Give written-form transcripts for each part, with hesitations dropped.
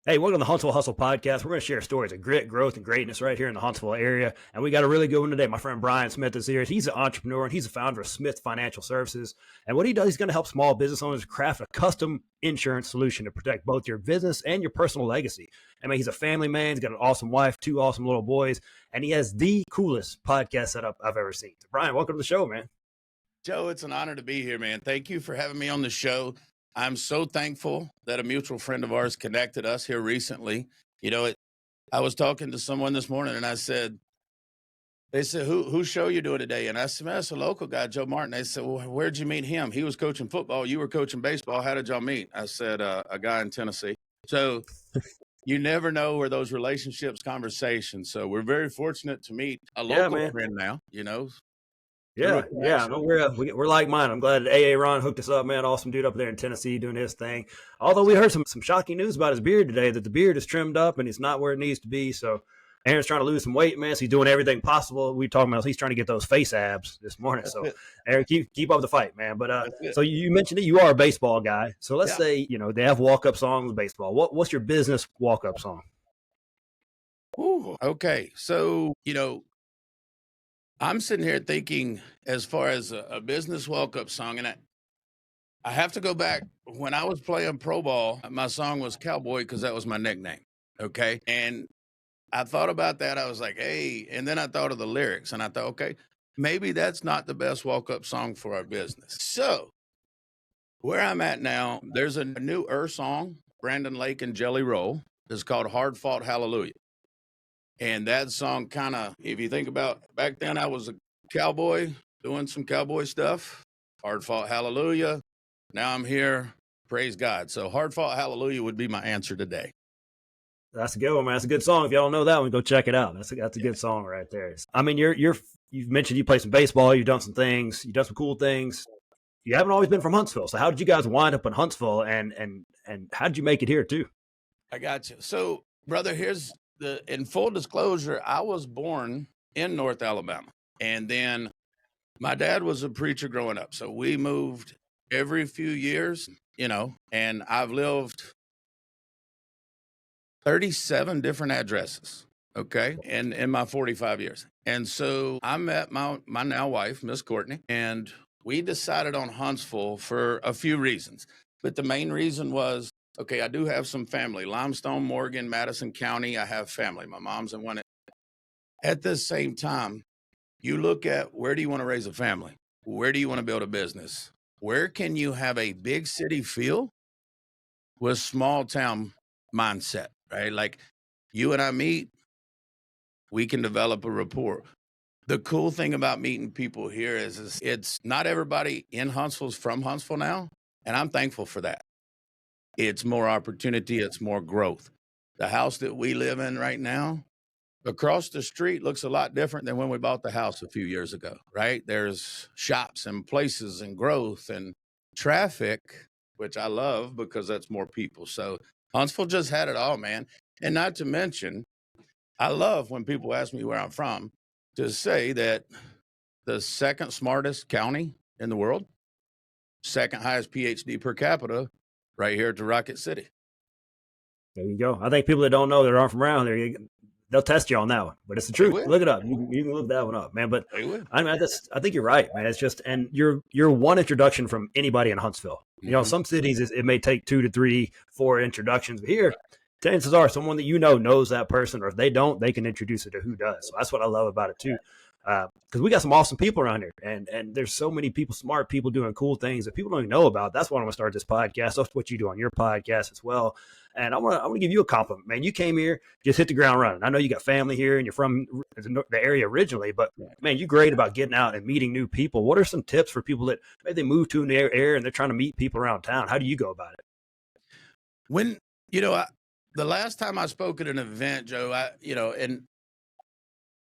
Hey, welcome to the Huntsville Hustle Podcast. We're going to share stories of grit, growth, and greatness right here in the Huntsville area. And we got a really good one today. My friend Brian Smith is here. He's an entrepreneur and he's the founder of Smith Financial Services. And what he does, he's going to help small business owners craft a custom insurance solution to protect both your business and your personal legacy. I mean, he's a family man. He's got an awesome wife, two awesome little boys, and he has the coolest podcast setup I've ever seen. So Brian, welcome to the show, man. Joe, it's an honor to be here, man. Thank you for having me on the show. I'm so thankful that a mutual friend of ours connected us here recently. I was talking to someone this morning and they said, whose show you doing today? And I said, man, it's a local guy, Joe Martin. They said, well, where'd you meet him? He was coaching football. You were coaching baseball. How did y'all meet? I said, a guy in Tennessee. So you never know where those relationships, conversations. So we're very fortunate to meet a local friend now, Yeah. No, we're like mine. I'm glad that AA Ron hooked us up, man. Awesome dude up there in Tennessee doing his thing. Although we heard some shocking news about his beard today, that the beard is trimmed up and it's not where it needs to be. So Aaron's trying to lose some weight, man. So he's doing everything possible. We talking about he's trying to get those face abs this morning. So Aaron, keep up the fight, man. But so you mentioned that you are a baseball guy. So let's say they have walk-up songs in baseball. What's your business walk-up song? Ooh, okay. So I'm sitting here thinking as far as a business walk-up song, and I have to go back. When I was playing pro ball, my song was Cowboy because that was my nickname, okay? And I thought about that. I was like, hey, and then I thought of the lyrics, and I thought, okay, maybe that's not the best walk-up song for our business. So where I'm at now, there's a new song, Brandon Lake and Jelly Roll. It's called Hard Fought Hallelujah. And that song kind of, if you think about back then, I was a cowboy doing some cowboy stuff. Hard fought hallelujah. Now I'm here. Praise God. So hard fought hallelujah would be my answer today. That's a good one, man. That's a good song. If y'all don't know that one, go check it out. That's a good song right there. I mean, you've mentioned you play some baseball. You've done some things. You've done some cool things. You haven't always been from Huntsville. So how did you guys wind up in Huntsville, and how did you make it here too? I got you. So, brother, in full disclosure, I was born in North Alabama, and then my dad was a preacher growing up. So we moved every few years, and I've lived 37 different addresses, okay, in my 45 years. And so I met my now wife, Miss Courtney, and we decided on Huntsville for a few reasons. But the main reason was, okay, I do have some family. Limestone, Morgan, Madison County, I have family. My mom's in one. At the same time, you look at where do you want to raise a family? Where do you want to build a business? Where can you have a big city feel with small town mindset, right? Like you and I meet, we can develop a rapport. The cool thing about meeting people here is it's not everybody in Huntsville's from Huntsville now, and I'm thankful for that. It's more opportunity. It's more growth. The house that we live in right now, across the street looks a lot different than when we bought the house a few years ago, right? There's shops and places and growth and traffic, which I love because that's more people. So Huntsville just had it all, man. And not to mention, I love when people ask me where I'm from to say that the second smartest county in the world, second highest PhD per capita, right here at the Rocket City. There you go. I think people that don't know that aren't from around there, they'll test you on that one, but it's the truth. Look it up. You can look that one up, man. But I think you're right, man. It's just, and you're one introduction from anybody in Huntsville. Mm-hmm. Some cities it may take 2 to 3, 4 introductions, but here, chances are someone that knows that person, or if they don't, they can introduce it to who does. So that's what I love about it too. Because we got some awesome people around here, and there's so many people, smart people doing cool things that people don't even know about. That's why I'm going to start this podcast. That's what you do on your podcast as well. And I want to give you a compliment, man. You came here, just hit the ground running. I know you got family here and you're from the area originally, but man, you're great about getting out and meeting new people. What are some tips for people that maybe they move to an area and they're trying to meet people around town? How do you go about it? When, the last time I spoke at an event, Joe,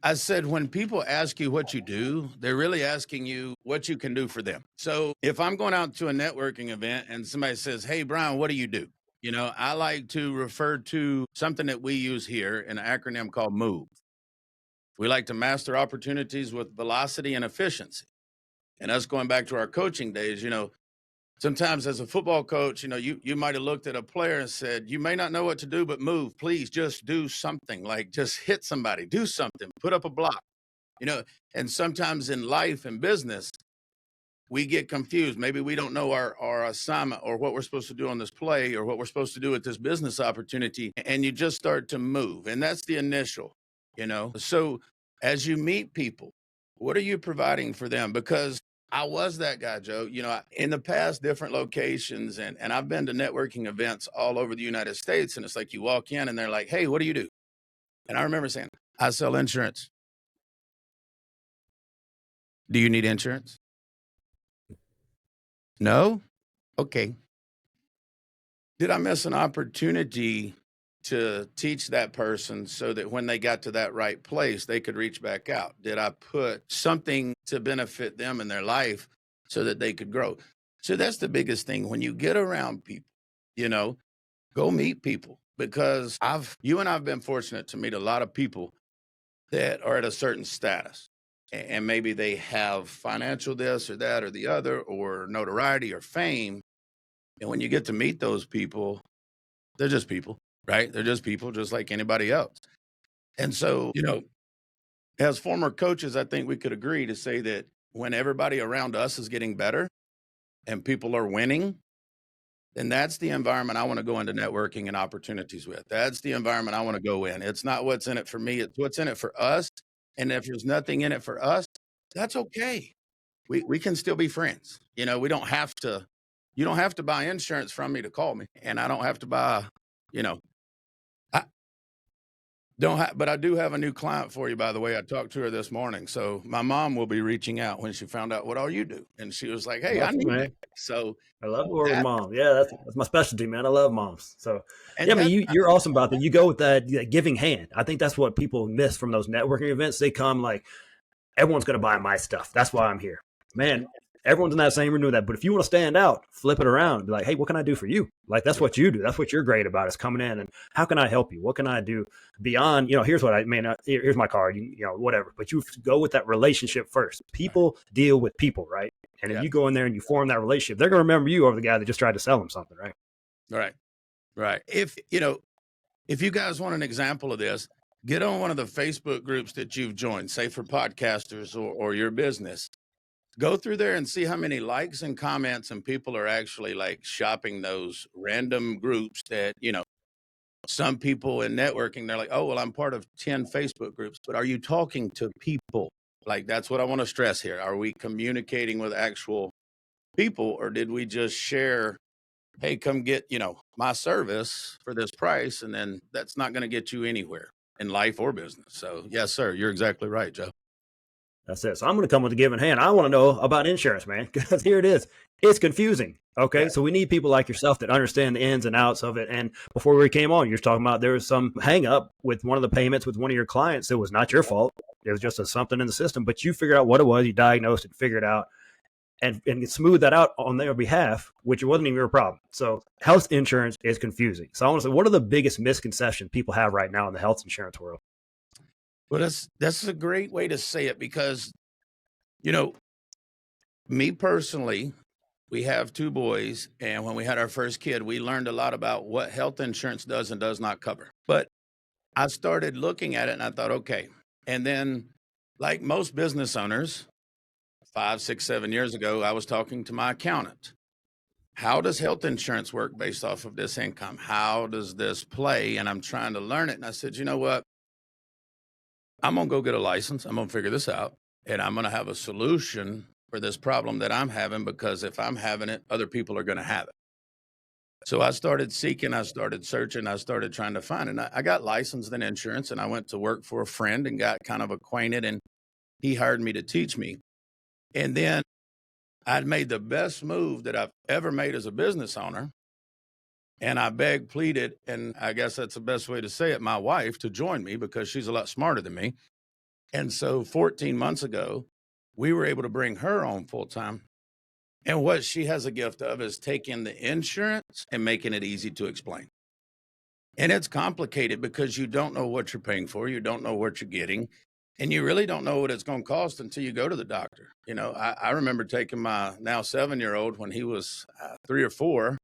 I said, when people ask you what you do, they're really asking you what you can do for them. So if I'm going out to a networking event and somebody says, hey, Brian, what do you do? I like to refer to something that we use here, an acronym called MOVE. We like to master opportunities with velocity and efficiency. And us going back to our coaching days, sometimes as a football coach, you might have looked at a player and said, you may not know what to do, but move, please just do something, like just hit somebody, do something, put up a block, and sometimes in life and business, we get confused. Maybe we don't know our assignment or what we're supposed to do on this play or what we're supposed to do with this business opportunity. And you just start to move. And that's the initial, So as you meet people, what are you providing for them? Because I was that guy, Joe, in the past, different locations, and I've been to networking events all over the United States. And it's like you walk in and they're like, hey, what do you do? And I remember saying, I sell insurance. Do you need insurance? No? Okay. Did I miss an opportunity to teach that person so that when they got to that right place, they could reach back out? Did I put something to benefit them in their life so that they could grow? So that's the biggest thing. When you get around people, go meet people, because you and I've been fortunate to meet a lot of people that are at a certain status. And maybe they have financial this or that or the other, or notoriety or fame. And when you get to meet those people, they're just people, right? They're just people, just like anybody else. And so, as former coaches, I think we could agree to say that when everybody around us is getting better and people are winning, then that's the environment I want to go into networking and opportunities with. That's the environment I want to go in. It's not what's in it for me. It's what's in it for us. And if there's nothing in it for us, that's okay. We can still be friends. We don't have to, you don't have to buy insurance from me to call me. And I don't have to buy, I don't have, but I do have a new client for you, by the way. I talked to her this morning. So my mom will be reaching out when she found out what all you do. And she was like, hey, I need you. So I love to work with moms. Yeah, that's my specialty, man. I love moms. So yeah, I mean, you're awesome about that. You go with that giving hand. I think that's what people miss from those networking events. They come like, everyone's going to buy my stuff. That's why I'm here. Man, everyone's in that same room with that. But if you want to stand out, flip it around. Be like, hey, what can I do for you? Like, that's what you do. That's what you're great about, is coming in and how can I help you? What can I do beyond, here's what I mean. Here's my card, whatever. But you go with that relationship first. People deal with people, right? And if you go in there and you form that relationship, they're going to remember you over the guy that just tried to sell them something, right? Right. If you guys want an example of this, get on one of the Facebook groups that you've joined, say for podcasters or your business. Go through there and see how many likes and comments and people are actually like shopping those random groups that, some people in networking, they're like, oh, well, I'm part of 10 Facebook groups. But are you talking to people? Like, that's what I want to stress here. Are we communicating with actual people, or did we just share, hey, come get, my service for this price? And then that's not going to get you anywhere in life or business. So yes, sir. You're exactly right, Joe. That's it. So I'm going to come with a given hand. I want to know about insurance, man, because here it is. It's confusing. Okay. Yeah. So we need people like yourself that understand the ins and outs of it. And before we came on, you're talking about there was some hang up with one of the payments with one of your clients. It was not your fault. It was just something in the system, but you figured out what it was. You diagnosed it, figured out, and smooth that out on their behalf, which wasn't even your problem. So health insurance is confusing. So I want to say, what are the biggest misconceptions people have right now in the health insurance world? Well, that's a great way to say it, because, me personally, we have 2 boys, and when we had our first kid, we learned a lot about what health insurance does and does not cover. But I started looking at it and I thought, okay. And then, like most business owners, 5, 6, 7 years ago, I was talking to my accountant. How does health insurance work based off of this income? How does this play? And I'm trying to learn it. And I said, you know what? I'm going to go get a license. I'm going to figure this out, and I'm going to have a solution for this problem that I'm having, because if I'm having it, other people are going to have it. So I started seeking, I started searching, I started trying to find it. And I got licensed in insurance, and I went to work for a friend and got kind of acquainted, and he hired me to teach me. And then I'd made the best move that I've ever made as a business owner. And I begged, pleaded, and I guess that's the best way to say it, my wife to join me, because she's a lot smarter than me. And so 14 months ago, we were able to bring her on full time. And what she has a gift of is taking the insurance and making it easy to explain. And it's complicated because you don't know what you're paying for. You don't know what you're getting. And you really don't know what it's going to cost until you go to the doctor. You know, I remember taking my now 7-year-old when he was 3 or 4.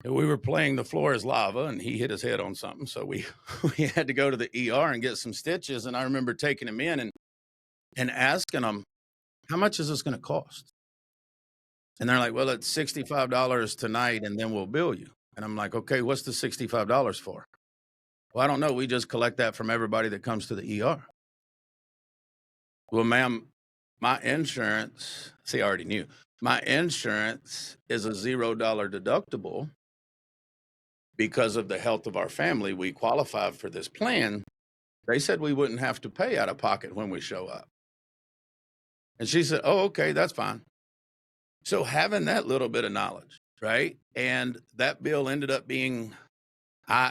And we were playing The Floor is Lava, and he hit his head on something. So we had to go to the ER and get some stitches. And I remember taking him in and asking them, how much is this going to cost? And they're like, well, it's $65 tonight, and then we'll bill you. And I'm like, okay, what's the $65 for? Well, I don't know. We just collect that from everybody that comes to the ER. Well, ma'am, my insurance, see, I already knew. My insurance is a $0 deductible. Because of the health of our family, we qualified for this plan. They said we wouldn't have to pay out of pocket when we show up. And she said, oh, okay, that's fine. So having that little bit of knowledge, right? And that bill ended up being,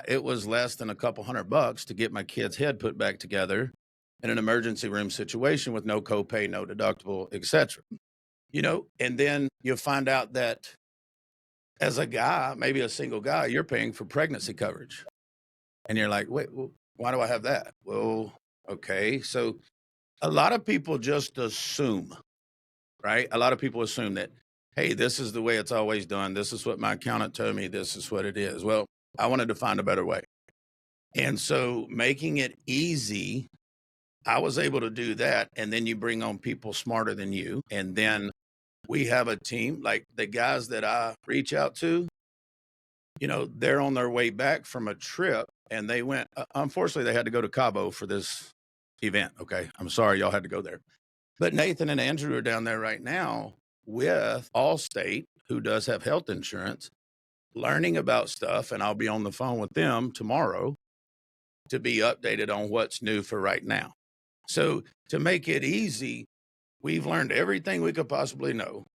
it was less than a couple $100 to get my kid's head put back together in an emergency room situation with no copay, no deductible, etc. You know, and then you'll find out that as a guy, maybe a single guy, you're paying for pregnancy coverage. And you're like, wait, well, why do I have that? Well, okay. So a lot of people just assume, right? A lot of people assume that, hey, this is the way it's always done. This is what my accountant told me. This is what it is. Well, I wanted to find a better way. And so making it easy, I was able to do that. And then you bring on people smarter than you. And then we have a team, like the guys that I reach out to, you know, they're on their way back from a trip, and they went, unfortunately, they had to go to Cabo for this event. Okay. I'm sorry y'all had to go there. But Nathan and Andrew are down there right now with Allstate, who does have health insurance, learning about stuff. And I'll be on the phone with them tomorrow to be updated on what's new for right now. So to make it easy, we've learned everything we could possibly know.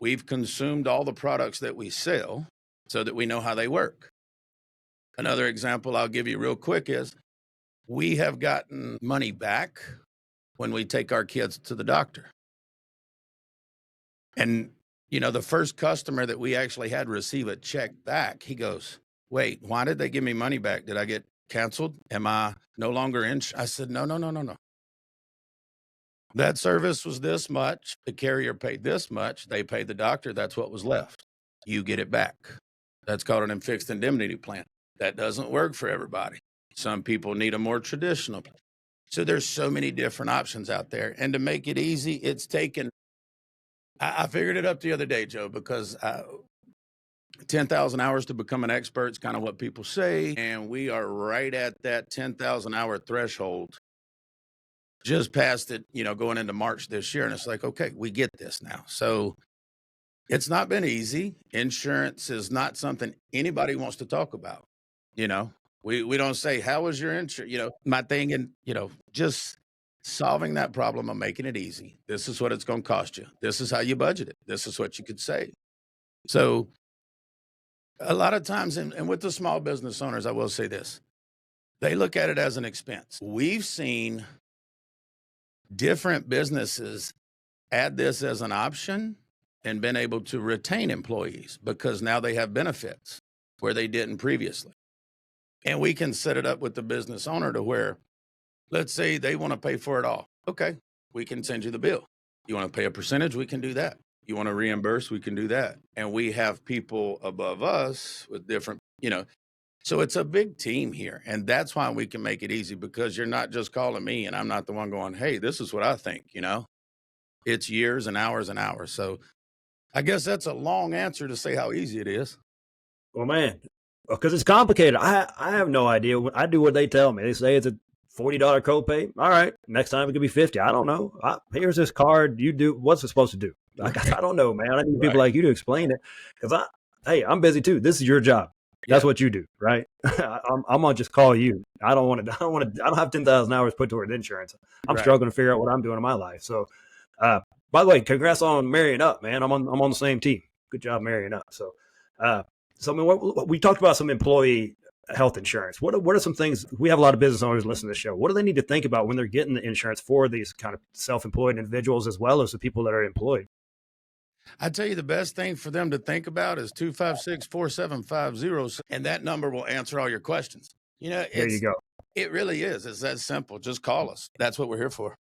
We've consumed all the products that we sell so that we know how they work. Another example I'll give you real quick is we have gotten money back when we take our kids to the doctor. And, you know, the first customer that we actually had receive a check back, he goes, wait, why did they give me money back? Did I get canceled? Am I no longer in? I said, no. That service was this much. The carrier paid this much. They paid the doctor. That's what was left. You get it back. That's called an fixed indemnity plan. That doesn't work for everybody. Some people need a more traditional plan. So there's so many different options out there. And to make it easy, it's taken, I figured it up the other day, Joe, because 10,000 hours to become an expert is kind of what people say. And we are right at that 10,000 hour threshold. Just past it, you know, going into March this year. And it's like, okay, we get this now. So it's not been easy. Insurance is not something anybody wants to talk about. You know, we don't say, how was your insurance? You know, my thing, and, you know, just solving that problem of making it easy. This is what it's going to cost you. This is how you budget it. This is what you could save. So a lot of times, and with the small business owners, I will say this, they look at it as an expense. We've seen different businesses add this as an option and been able to retain employees because now they have benefits where they didn't previously. And we can set it up with the business owner to where, let's say they want to pay for it all. Okay, we can send you the bill. You want to pay a percentage? We can do that. You want to reimburse? We can do that. And we have people above us with different, you know, so it's a big team here. And that's why we can make it easy, because you're not just calling me and I'm not the one going, hey, this is what I think, you know, it's years and hours and hours. So I guess that's a long answer to say how easy it is. Well, man, because it's complicated. I have no idea. I do what they tell me. They say it's a $40 copay. All right. Next time it could be 50. I don't know. Here's this card. You do what's it supposed to do? I don't know, man. I need people like you to explain it, because I'm busy too. This is your job. That's what you do, right? I'm gonna just call you. I don't have 10,000 hours put towards insurance. I'm struggling to figure out what I'm doing in my life. So, by the way, congrats on marrying up, man. I'm on the same team. Good job marrying up. So, I mean, we talked about some employee health insurance. What are some things? We have a lot of business owners listening to the show. What do they need to think about when they're getting the insurance for these kind of self-employed individuals as well as the people that are employed? I tell you, the best thing for them to think about is 256-4750, and that number will answer all your questions. You know, there you go. It really is. It's that simple. Just call us. That's what we're here for.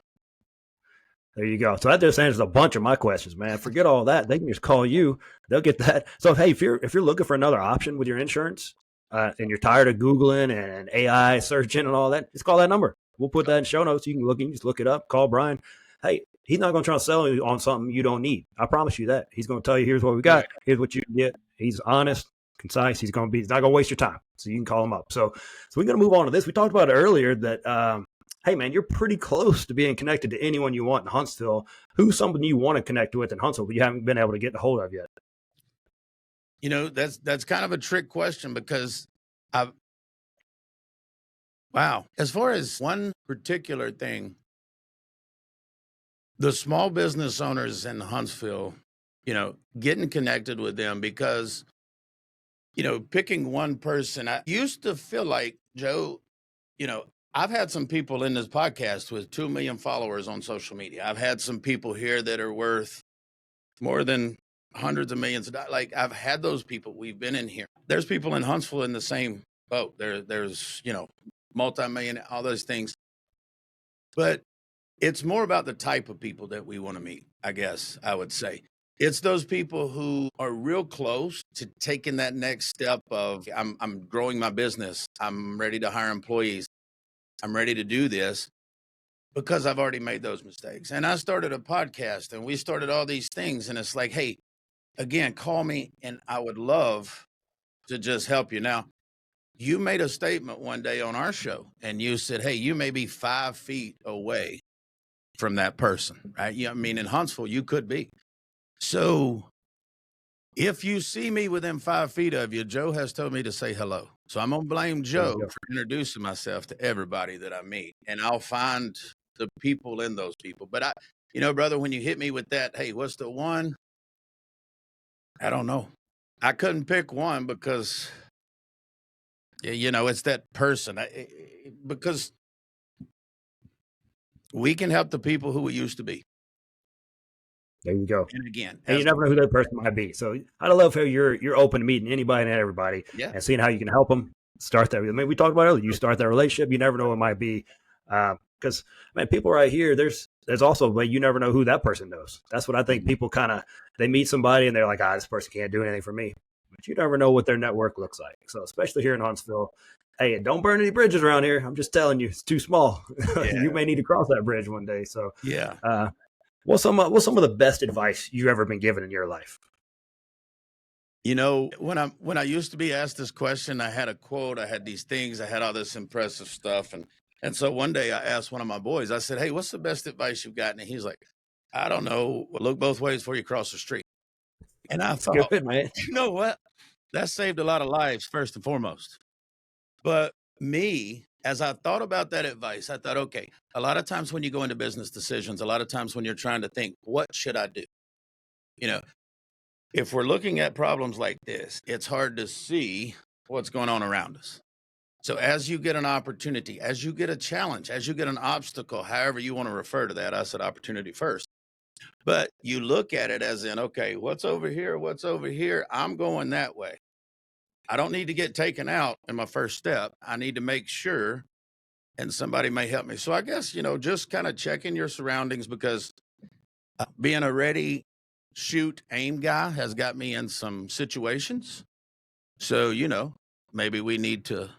There you go. So that just answers a bunch of my questions, man. Forget all that. They can just call you. They'll get that. So hey, if you're looking for another option with your insurance, and you're tired of Googling and AI searching and all that, just call that number. We'll put that in show notes. You can just look it up. Call Brian. Hey, he's not going to try to sell you on something you don't need. I promise you that. He's going to tell you, here's what we got. Here's what you can get. He's honest, concise. He's not going to waste your time. So you can call him up. So we're going to move on to this. We talked about it earlier that, hey, man, you're pretty close to being connected to anyone you want in Huntsville. Who's someone you want to connect with in Huntsville but you haven't been able to get a hold of yet? That's kind of a trick question because as far as one particular thing, the small business owners in Huntsville, getting connected with them because, picking one person, I used to feel like, Joe, I've had some people in this podcast with 2 million followers on social media. I've had some people here that are worth more than hundreds of millions of dollars. Like, I've had those people. We've been in here. There's people in Huntsville in the same boat. There's multi-million, all those things. But it's more about the type of people that we want to meet, I guess I would say. It's those people who are real close to taking that next step of, I'm growing my business. I'm ready to hire employees. I'm ready to do this because I've already made those mistakes. And I started a podcast and we started all these things. And it's like, hey, again, call me and I would love to just help you. Now, you made a statement one day on our show and you said, hey, you may be 5 feet away from that person, right? I mean, in Huntsville, you could be. So if you see me within 5 feet of you, Joe has told me to say hello. So I'm going to blame Joe for introducing myself to everybody that I meet. And I'll find the people in those people. But brother, when you hit me with that, hey, what's the one? I don't know. I couldn't pick one because, it's that person. Because we can help the people who we used to be. There you go. And again, and you never know who that person might be. So I love how you're open to meeting anybody and everybody, and seeing how you can help them start that. I mean, we talked about earlier. You start that relationship. You never know what it might be, because people right here. There's also a way you never know who that person knows. That's what I think. People they meet somebody and they're like, this person can't do anything for me. But you never know what their network looks like. So especially here in Huntsville. Hey, don't burn any bridges around here. I'm just telling you, it's too small. You may need to cross that bridge one day. So what's some of the best advice you've ever been given in your life? When I used to be asked this question, I had a quote, I had these things, I had all this impressive stuff. And so one day I asked one of my boys, I said, hey, what's the best advice you've gotten? And he's like, I don't know. Look both ways before you cross the street. And I thought, good, man. You know what? That saved a lot of lives, first and foremost. But me, as I thought about that advice, I thought, okay, a lot of times when you go into business decisions, a lot of times when you're trying to think, what should I do? If we're looking at problems like this, it's hard to see what's going on around us. So as you get an opportunity, as you get a challenge, as you get an obstacle, however you want to refer to that, I said opportunity first. But you look at it as in, okay, what's over here? What's over here? I'm going that way. I don't need to get taken out in my first step. I need to make sure, and somebody may help me. So I guess, just kind of checking your surroundings, because being a ready, shoot, aim guy has got me in some situations. So, maybe we need to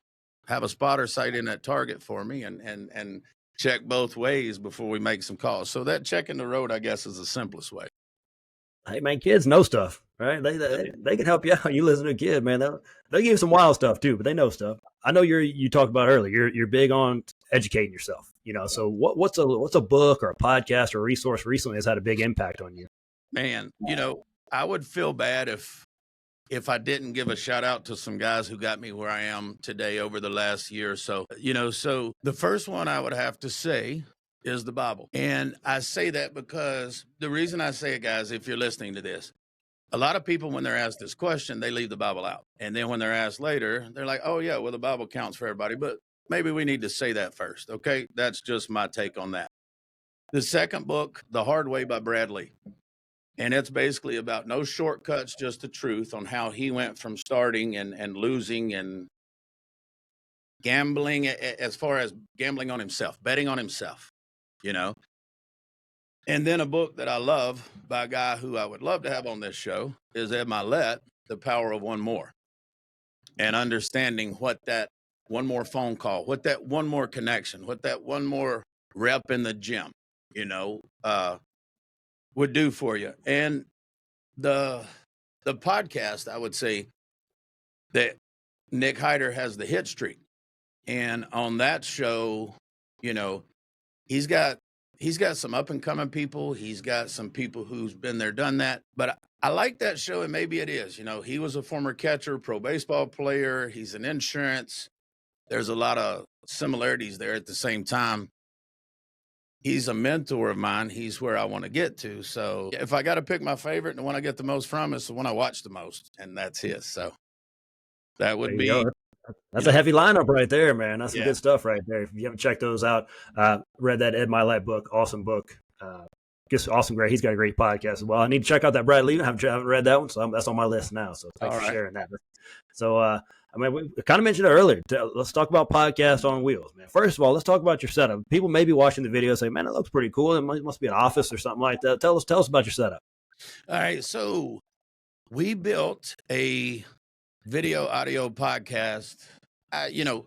have a spotter sight in that target for me and check both ways before we make some calls. So that checking the road, I guess, is the simplest way. Hey, man, kids know stuff, right? They can help you out. You listen to a kid, man. They'll give you some wild stuff too, but they know stuff. I know you talked about earlier. You're big on educating yourself. So what's a book or a podcast or a resource recently has had a big impact on you? Man, I would feel bad if I didn't give a shout out to some guys who got me where I am today over the last year or so. So the first one I would have to say is the Bible. And I say that because the reason I say it, guys, if you're listening to this, a lot of people, when they're asked this question, they leave the Bible out. And then when they're asked later, they're like, oh, yeah, well, the Bible counts for everybody. But maybe we need to say that first. Okay, that's just my take on that. The second book, The Hard Way by Bradley. And it's basically about no shortcuts, just the truth on how he went from starting and losing and gambling, as far as gambling on himself, betting on himself, you know. And then a book that I love by a guy who I would love to have on this show is Ed Milet, The Power of One More, and understanding what that one more phone call, what that one more connection, what that one more rep in the gym, you know, would do for you. And the podcast, I would say that Nick Hyder has the hit streak. And on that show, you know, he's got some up and coming people. He's got some people who's been there, done that. But I like that show, and maybe it is. You know, he was a former catcher, pro baseball player. He's in insurance. There's a lot of similarities there. At the same time, he's a mentor of mine. He's where I want to get to. So if I got to pick my favorite and the one I get the most from, is the one I watch the most, and that's his. So that would be. That's a heavy lineup right there, man. That's some good stuff right there. If you haven't checked those out, read that Ed Milet book, awesome book. Just awesome, great. He's got a great podcast as well. I need to check out that Brad Lee. I haven't read that one, so that's on my list now. So thanks for sharing that. So, I mean, we kind of mentioned it earlier. Let's talk about podcast on wheels, man. First of all, let's talk about your setup. People may be watching the video and say, man, it looks pretty cool. It must be an office or something like that. Tell us about your setup. All right. So we built a video audio podcast, you know,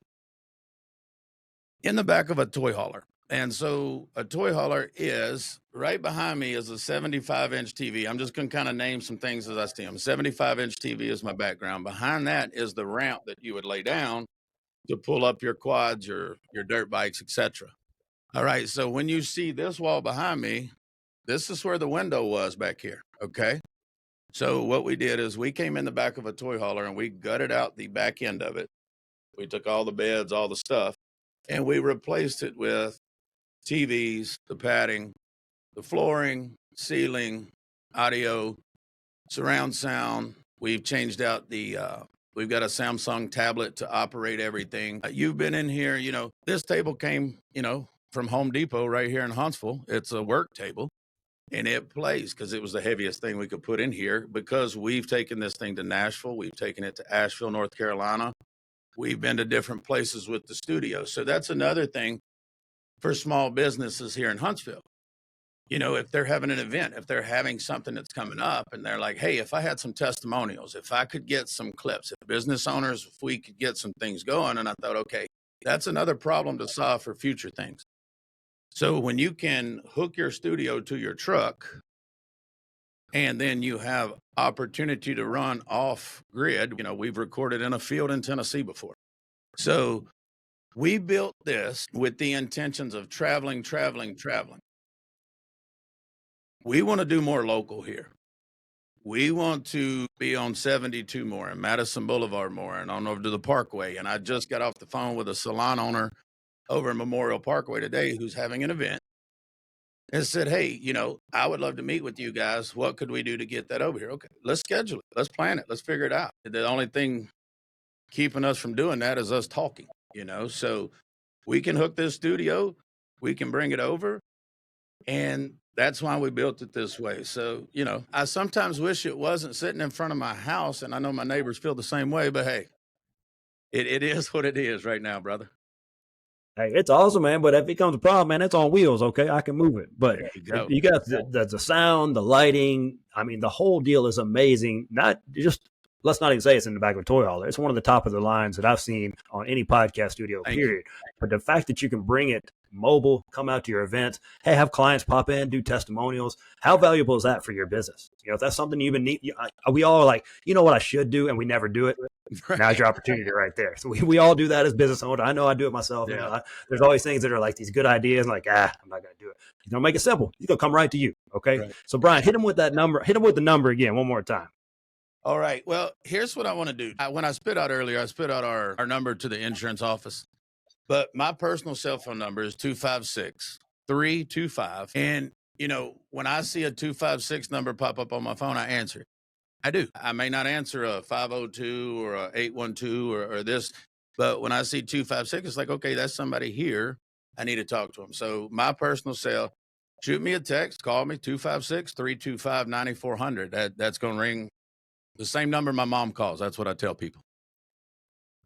in the back of a toy hauler. And so a toy hauler is right behind me is a 75-inch TV. I'm just going to kind of name some things as I see them. 75-inch TV is my background. Behind that is the ramp that you would lay down to pull up your quads, your dirt bikes, etc. All right. So when you see this wall behind me, this is where the window was back here. Okay. So what we did is we came in the back of a toy hauler and we gutted out the back end of it. We took all the beds, all the stuff, and we replaced it with TVs, the padding, the flooring, ceiling, audio, surround sound. We've changed out we've got a Samsung tablet to operate everything. You've been in here, you know, this table came, you know, from Home Depot right here in Huntsville. It's a work table. And it plays because it was the heaviest thing we could put in here, because we've taken this thing to Nashville. We've taken it to Asheville, North Carolina. We've been to different places with the studio. So that's another thing for small businesses here in Huntsville. You know, if they're having an event, if they're having something that's coming up and they're like, hey, if I had some testimonials, if I could get some clips, if business owners, if we could get some things going. And I thought, okay, that's another problem to solve for future things. So when you can hook your studio to your truck and then you have opportunity to run off grid, you know, we've recorded in a field in Tennessee before. So we built this with the intentions of traveling. We want to do more local here. We want to be on 72 more and Madison Boulevard more and on over to the Parkway. And I just got off the phone with a salon owner over in Memorial Parkway today who's having an event and said, hey, you know, I would love to meet with you guys. What could we do to get that over here? Okay, let's schedule it. Let's plan it. Let's figure it out. The only thing keeping us from doing that is us talking, you know, so we can hook this studio, we can bring it over. And that's why we built it this way. So, you know, I sometimes wish it wasn't sitting in front of my house, and I know my neighbors feel the same way, but hey, it is what it is right now, brother. Hey, it's awesome, man. But if it becomes a problem, man, it's on wheels. Okay, I can move it. But you got the sound, the lighting. I mean, the whole deal is amazing. Not just, let's not even say it's in the back of a toy hauler. It's one of the top of the lines that I've seen on any podcast studio, period. But the fact that you can bring it mobile, come out to your events, hey, have clients pop in, do testimonials. How valuable is that for your business? You know, if that's something you've been need, we all are like, you know what I should do, and we never do it. Right. Now's your opportunity right there. So we all do that as business owners. I know I do it myself. Yeah. You know, there's always things that are like these good ideas, like, I'm not going to do it. He's going to make it simple. He's going to come right to you. Okay. Right. So Brian, hit him with that number. Hit him with the number again one more time. All right. Well, here's what I want to do. When I spit out earlier, I spit out our number to the insurance office. But my personal cell phone number is 256-325. And, you know, when I see a 256 number pop up on my phone, I answer it. I do. I may not answer a 502 or a 812 or this, but when I see 256, it's like, okay, that's somebody here. I need to talk to them. So my personal cell, shoot me a text, call me 256-325-9400. That's going to ring the same number my mom calls. That's what I tell people.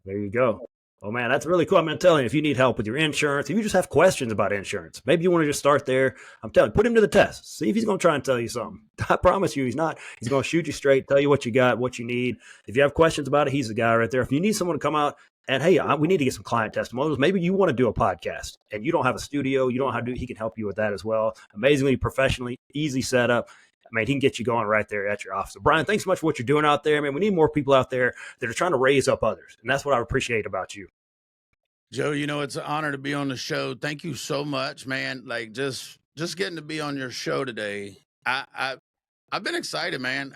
There you go. Oh man, that's really cool. I'm telling you, if you need help with your insurance, if you just have questions about insurance, maybe you want to just start there. I'm telling you, put him to the test. See if he's going to try and tell you something. I promise you, he's not. He's going to shoot you straight, tell you what you got, what you need. If you have questions about it, he's the guy right there. If you need someone to come out and hey, we need to get some client testimonials. Maybe you want to do a podcast and you don't have a studio, you don't know how to do it. He can help you with that as well. Amazingly professionally, easy setup. I mean, he can get you going right there at your office. So Brian, thanks so much for what you're doing out there. Man, we need more people out there that are trying to raise up others. And that's what I appreciate about you. Joe, it's an honor to be on the show. Thank you so much, man. Like just getting to be on your show today. I've been excited, man.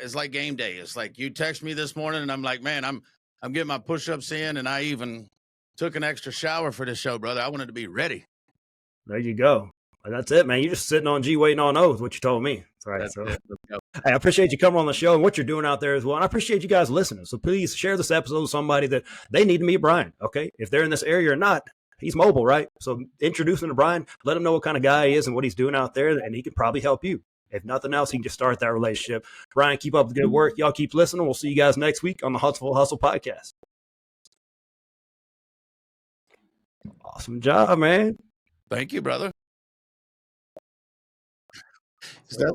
It's like game day. It's like you text me this morning and I'm like, man, I'm getting my push-ups in, and I even took an extra shower for this show, brother. I wanted to be ready. There you go. That's it, man. You're just sitting on G waiting on O is what you told me. That's right. So I appreciate you coming on the show and what you're doing out there as well. And I appreciate you guys listening. So please share this episode with somebody that they need to meet Brian. Okay. If they're in this area or not, he's mobile, right? So introduce him to Brian, let him know what kind of guy he is and what he's doing out there, and he can probably help you. If nothing else, he can just start that relationship. Brian, keep up the good work. Y'all keep listening. We'll see you guys next week on the Huntsville Hustle podcast. Awesome job, man. Thank you, brother.